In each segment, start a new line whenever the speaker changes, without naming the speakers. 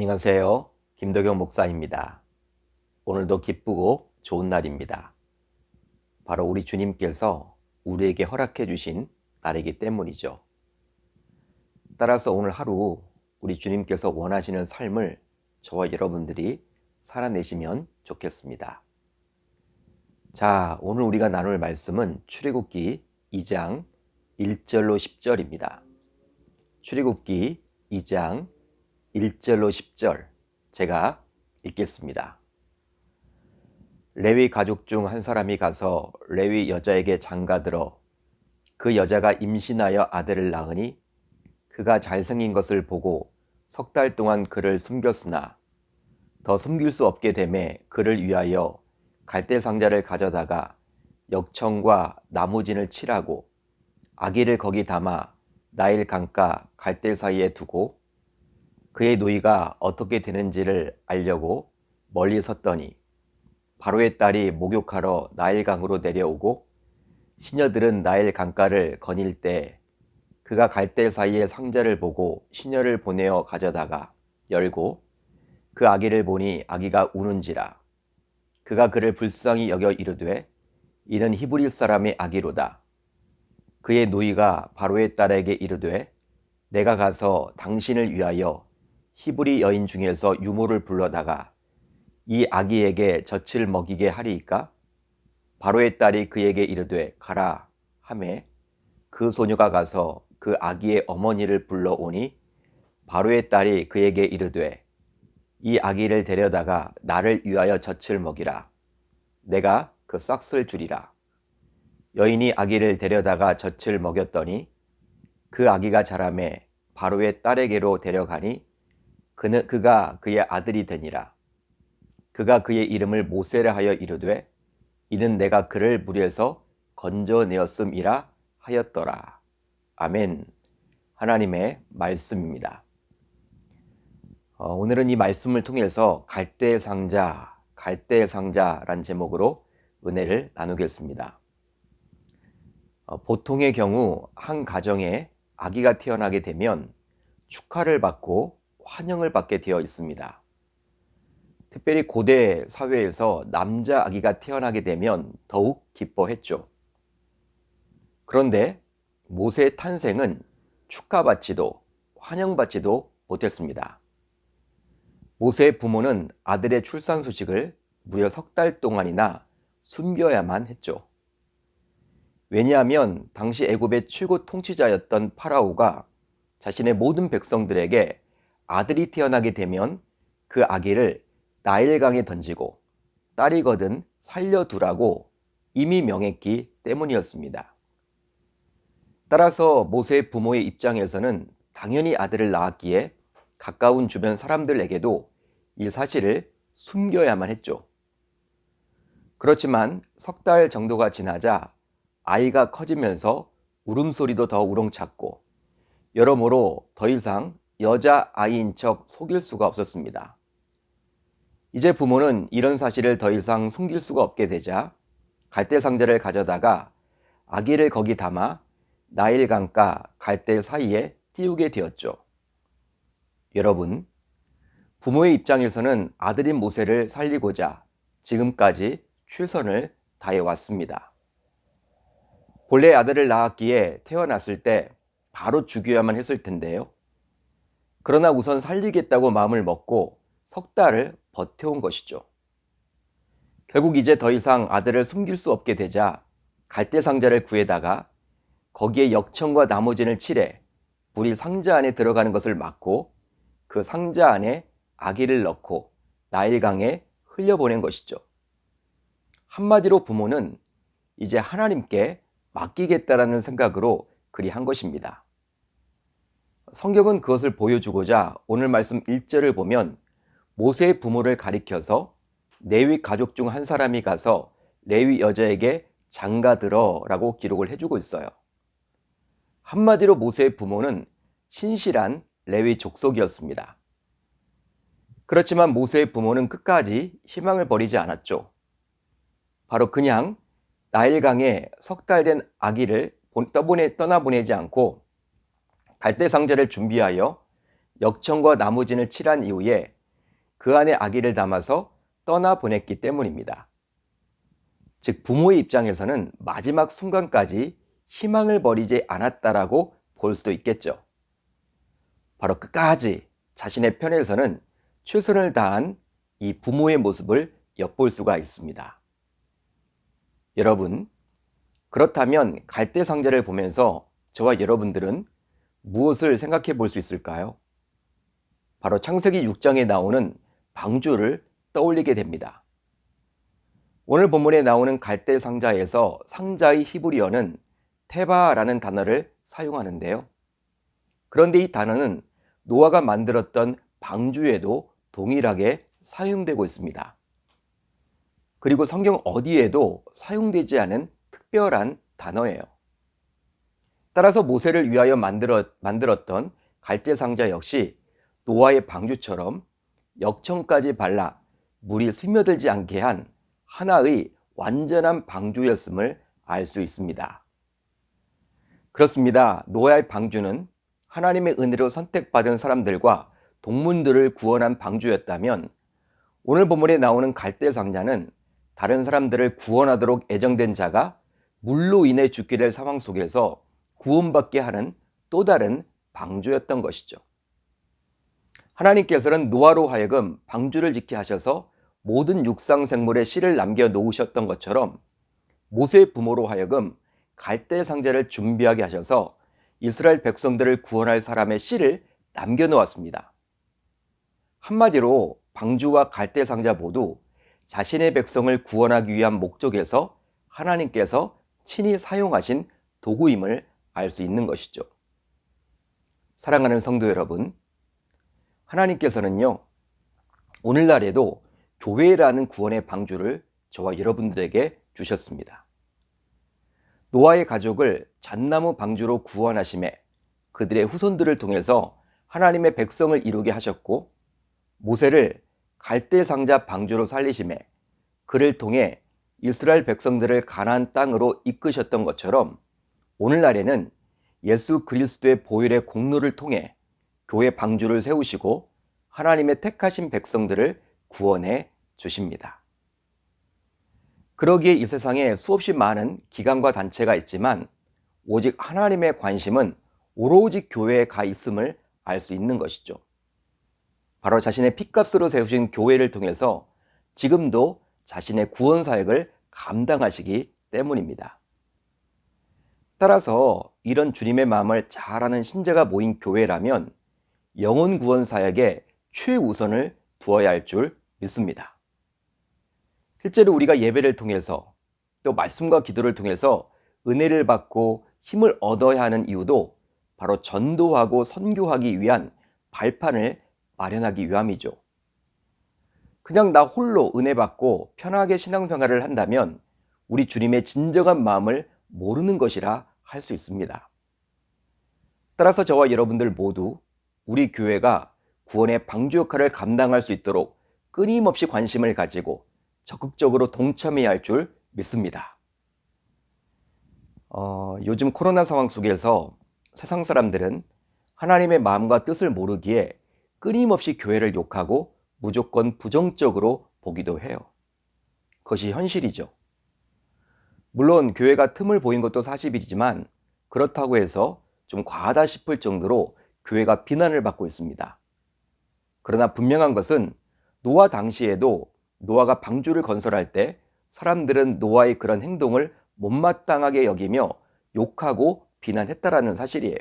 안녕하세요. 김덕영 목사입니다. 오늘도 기쁘고 좋은 날입니다. 바로 우리 주님께서 우리에게 허락해 주신 날이기 때문이죠. 따라서 오늘 하루 우리 주님께서 원하시는 삶을 저와 여러분들이 살아내시면 좋겠습니다. 자, 오늘 우리가 나눌 말씀은 출애굽기 2장 1절로 10절입니다. 출애굽기 2장 1절로 10절 제가 읽겠습니다. 레위 가족 중 한 사람이 가서 레위 여자에게 장가들어 그 여자가 임신하여 아들을 낳으니 그가 잘생긴 것을 보고 석 달 동안 그를 숨겼으나 더 숨길 수 없게 되매 그를 위하여 갈대 상자를 가져다가 역청과 나무진을 칠하고 아기를 거기 담아 나일 강가 갈대 사이에 두고 그의 누이가 어떻게 되는지를 알려고 멀리 섰더니 바로의 딸이 목욕하러 나일강으로 내려오고 시녀들은 나일 강가를 거닐 때 그가 갈대 사이에 상자를 보고 시녀를 보내어 가져다가 열고 그 아기를 보니 아기가 우는지라 그가 그를 불쌍히 여겨 이르되 이는 히브리 사람의 아기로다. 그의 누이가 바로의 딸에게 이르되 내가 가서 당신을 위하여 히브리 여인 중에서 유모를 불러다가 이 아기에게 젖을 먹이게 하리이까? 바로의 딸이 그에게 이르되 가라 하매 그 소녀가 가서 그 아기의 어머니를 불러오니 바로의 딸이 그에게 이르되 이 아기를 데려다가 나를 위하여 젖을 먹이라. 내가 그 싹을 주리라. 여인이 아기를 데려다가 젖을 먹였더니 그 아기가 자라매 바로의 딸에게로 데려가니 그가 그의 아들이 되니라. 그가 그의 이름을 모세라 하여 이르되 이는 내가 그를 물에서 건져내었음이라 하였더라. 아멘. 하나님의 말씀입니다. 오늘은 이 말씀을 통해서 갈대 상자란 제목으로 은혜를 나누겠습니다. 보통의 경우 한 가정에 아기가 태어나게 되면 축하를 받고 환영을 받게 되어 있습니다. 특별히 고대 사회에서 남자 아기가 태어나게 되면 더욱 기뻐했죠. 그런데 모세의 탄생은 축하받지도 환영받지도 못했습니다. 모세의 부모는 아들의 출산 소식을 무려 석 달 동안이나 숨겨야만 했죠. 왜냐하면 당시 애굽의 최고 통치자였던 파라오가 자신의 모든 백성들에게 아들이 태어나게 되면 그 아기를 나일강에 던지고 딸이거든 살려두라고 이미 명했기 때문이었습니다. 따라서 모세의 부모의 입장에서는 당연히 아들을 낳았기에 가까운 주변 사람들에게도 이 사실을 숨겨야만 했죠. 그렇지만 석 달 정도가 지나자 아이가 커지면서 울음소리도 더 우렁찼고 여러모로 더 이상 여자아이인 척 속일 수가 없었습니다. 이제 부모는 이런 사실을 더 이상 숨길 수가 없게 되자 갈대 상자를 가져다가 아기를 거기 담아 나일 강가 갈대 사이에 띄우게 되었죠. 여러분, 부모의 입장에서는 아들인 모세를 살리고자 지금까지 최선을 다해왔습니다. 본래 아들을 낳았기에 태어났을 때 바로 죽여야만 했을 텐데요. 그러나 우선 살리겠다고 마음을 먹고 석 달을 버텨온 것이죠. 결국 이제 더 이상 아들을 숨길 수 없게 되자 갈대 상자를 구해다가 거기에 역청과 나무진을 칠해 불이 상자 안에 들어가는 것을 막고 그 상자 안에 아기를 넣고 나일강에 흘려보낸 것이죠. 한마디로 부모는 이제 하나님께 맡기겠다라는 생각으로 그리한 것입니다. 성경은 그것을 보여주고자 오늘 말씀 1절을 보면 모세의 부모를 가리켜서 레위 가족 중 한 사람이 가서 레위 여자에게 장가들어 라고 기록을 해주고 있어요. 한마디로 모세의 부모는 신실한 레위 족속이었습니다. 그렇지만 모세의 부모는 끝까지 희망을 버리지 않았죠. 바로 그냥 나일강에 석 달 된 아기를 떠나보내지 않고 갈대 상자를 준비하여 역청과 나무진을 칠한 이후에 그 안에 아기를 담아서 떠나보냈기 때문입니다. 즉 부모의 입장에서는 마지막 순간까지 희망을 버리지 않았다라고 볼 수도 있겠죠. 바로 끝까지 자신의 편에서는 최선을 다한 이 부모의 모습을 엿볼 수가 있습니다. 여러분, 그렇다면 갈대상자를 보면서 저와 여러분들은 무엇을 생각해 볼 수 있을까요? 바로 창세기 6장에 나오는 방주를 떠올리게 됩니다. 오늘 본문에 나오는 갈대상자에서 상자의 히브리어는 테바라는 단어를 사용하는데요. 그런데 이 단어는 노아가 만들었던 방주에도 동일하게 사용되고 있습니다. 그리고 성경 어디에도 사용되지 않은 특별한 단어예요. 따라서 모세를 위하여 만들었던 갈대상자 역시 노아의 방주처럼 역청까지 발라 물이 스며들지 않게 한 하나의 완전한 방주였음을 알 수 있습니다. 그렇습니다. 노아의 방주는 하나님의 은혜로 선택받은 사람들과 동물들을 구원한 방주였다면 오늘 본문에 나오는 갈대상자는 다른 사람들을 구원하도록 애정된 자가 물로 인해 죽게 될 상황 속에서 구원받게 하는 또 다른 방주였던 것이죠. 하나님께서는 노아로 하여금 방주를 짓게 하셔서 모든 육상 생물의 씨를 남겨 놓으셨던 것처럼 모세의 부모로 하여금 갈대상자를 준비하게 하셔서 이스라엘 백성들을 구원할 사람의 씨를 남겨 놓았습니다. 한마디로 방주와 갈대상자 모두 자신의 백성을 구원하기 위한 목적에서 하나님께서 친히 사용하신 도구임을 알 수 있는 것이죠. 사랑하는 성도 여러분, 하나님께서는요, 오늘날에도 교회라는 구원의 방주를 저와 여러분들에게 주셨습니다. 노아의 가족을 잣나무 방주로 구원하심에 그들의 후손들을 통해서 하나님의 백성을 이루게 하셨고, 모세를 갈대상자 방주로 살리심에 그를 통해 이스라엘 백성들을 가나안 땅으로 이끄셨던 것처럼 오늘날에는 예수 그리스도의 보혈의 공로를 통해 교회 방주를 세우시고 하나님의 택하신 백성들을 구원해 주십니다. 그러기에 이 세상에 수없이 많은 기관과 단체가 있지만 오직 하나님의 관심은 오로지 교회에 가 있음을 알 수 있는 것이죠. 바로 자신의 핏값으로 세우신 교회를 통해서 지금도 자신의 구원 사역을 감당하시기 때문입니다. 따라서 이런 주님의 마음을 잘 아는 신자가 모인 교회라면 영혼 구원 사역에 최우선을 두어야 할 줄 믿습니다. 실제로 우리가 예배를 통해서 또 말씀과 기도를 통해서 은혜를 받고 힘을 얻어야 하는 이유도 바로 전도하고 선교하기 위한 발판을 마련하기 위함이죠. 그냥 나 홀로 은혜 받고 편하게 신앙생활을 한다면 우리 주님의 진정한 마음을 모르는 것이라 할 수 있습니다. 따라서 저와 여러분들 모두 우리 교회가 구원의 방주 역할을 감당할 수 있도록 끊임없이 관심을 가지고 적극적으로 동참해야 할 줄 믿습니다. 요즘 코로나 상황 속에서 세상 사람들은 하나님의 마음과 뜻을 모르기에 끊임없이 교회를 욕하고 무조건 부정적으로 보기도 해요. 그것이 현실이죠. 물론 교회가 틈을 보인 것도 사실이지만 그렇다고 해서 좀 과하다 싶을 정도로 교회가 비난을 받고 있습니다. 그러나 분명한 것은 노아 당시에도 노아가 방주를 건설할 때 사람들은 노아의 그런 행동을 못마땅하게 여기며 욕하고 비난했다라는 사실이에요.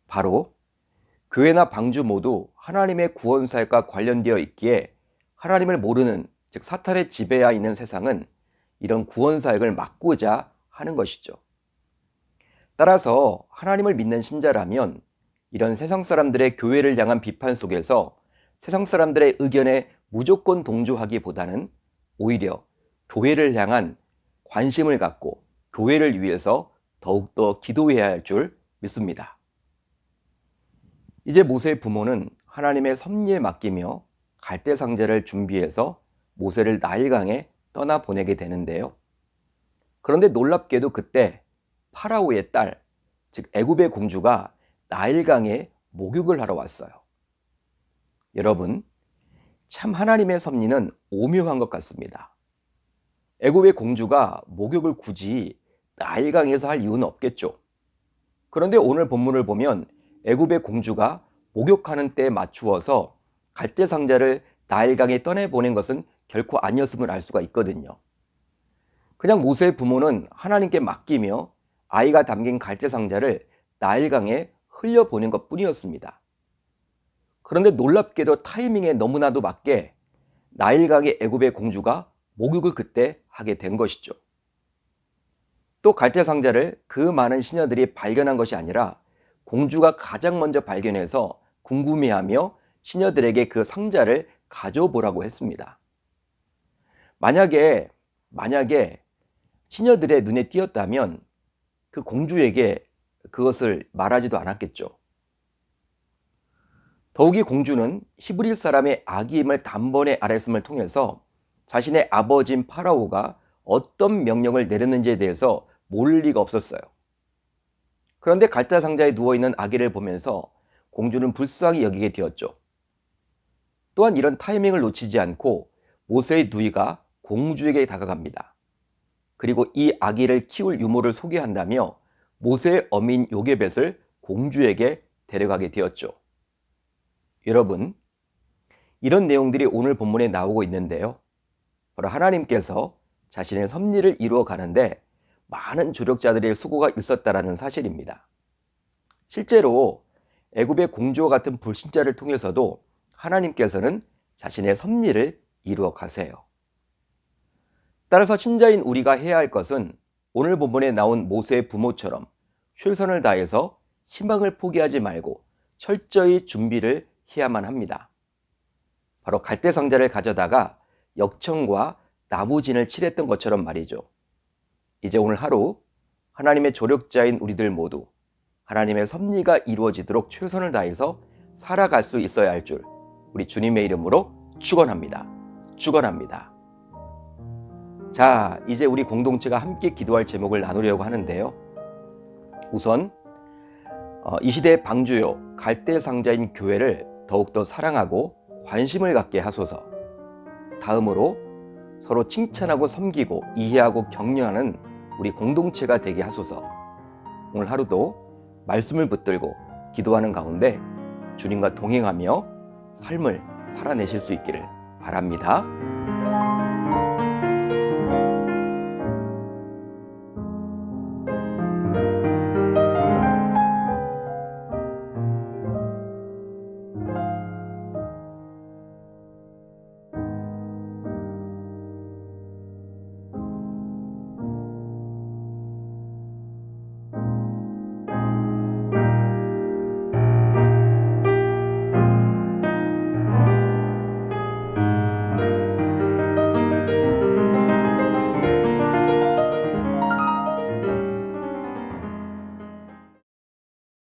바로 교회나 방주 모두 하나님의 구원 사역과 관련되어 있기에 하나님을 모르는, 즉 사탄의 지배하에 있는 세상은 이런 구원 사역을 막고자 하는 것이죠. 따라서 하나님을 믿는 신자라면 이런 세상 사람들의 교회를 향한 비판 속에서 세상 사람들의 의견에 무조건 동조하기보다는 오히려 교회를 향한 관심을 갖고 교회를 위해서 더욱더 기도해야 할 줄 믿습니다. 이제 모세의 부모는 하나님의 섭리에 맡기며 갈대상자를 준비해서 모세를 나일강에 떠나보내게 되는데요. 그런데 놀랍게도 그때 파라오의 딸, 즉 애굽의 공주가 나일강에 목욕을 하러 왔어요. 여러분, 참 하나님의 섭리는 오묘한 것 같습니다. 애굽의 공주가 목욕을 굳이 나일강에서 할 이유는 없겠죠. 그런데 오늘 본문을 보면 애굽의 공주가 목욕하는 때에 맞추어서 갈대상자를 나일강에 떠내보낸 것은 결코 아니었음을 알 수가 있거든요. 그냥 모세의 부모는 하나님께 맡기며 아이가 담긴 갈대상자를 나일강에 흘려보낸 것 뿐이었습니다. 그런데 놀랍게도 타이밍에 너무나도 맞게 나일강의 애굽의 공주가 목욕을 그때 하게 된 것이죠. 또 갈대상자를 그 많은 시녀들이 발견한 것이 아니라 공주가 가장 먼저 발견해서 궁금해하며 시녀들에게 그 상자를 가져보라고 했습니다. 만약에 시녀들의 눈에 띄었다면 그 공주에게 그것을 말하지도 않았겠죠. 더욱이 공주는 히브리 사람의 아기임을 단번에 알았음을 통해서 자신의 아버지인 파라오가 어떤 명령을 내렸는지에 대해서 모를 리가 없었어요. 그런데 갈대상자에 누워있는 아기를 보면서 공주는 불쌍히 여기게 되었죠. 또한 이런 타이밍을 놓치지 않고 모세의 누이가 공주에게 다가갑니다. 그리고 이 아기를 키울 유모를 소개한다며 모세의 어미인 요게벳을 공주에게 데려가게 되었죠. 여러분, 이런 내용들이 오늘 본문에 나오고 있는데요. 바로 하나님께서 자신의 섭리를 이루어 가는데 많은 조력자들의 수고가 있었다라는 사실입니다. 실제로 애굽의 공주와 같은 불신자를 통해서도 하나님께서는 자신의 섭리를 이루어 가세요. 따라서 신자인 우리가 해야 할 것은 오늘 본문에 나온 모세의 부모처럼 최선을 다해서 희망을 포기하지 말고 철저히 준비를 해야만 합니다. 바로 갈대상자를 가져다가 역청과 나무진을 칠했던 것처럼 말이죠. 이제 오늘 하루 하나님의 조력자인 우리들 모두 하나님의 섭리가 이루어지도록 최선을 다해서 살아갈 수 있어야 할 줄 우리 주님의 이름으로 축원합니다. 축원합니다. 자, 이제 우리 공동체가 함께 기도할 제목을 나누려고 하는데요. 우선 이 시대의 방주요 갈대상자인 교회를 더욱더 사랑하고 관심을 갖게 하소서. 다음으로 서로 칭찬하고 섬기고 이해하고 격려하는 우리 공동체가 되게 하소서. 오늘 하루도 말씀을 붙들고 기도하는 가운데 주님과 동행하며 삶을 살아내실 수 있기를 바랍니다.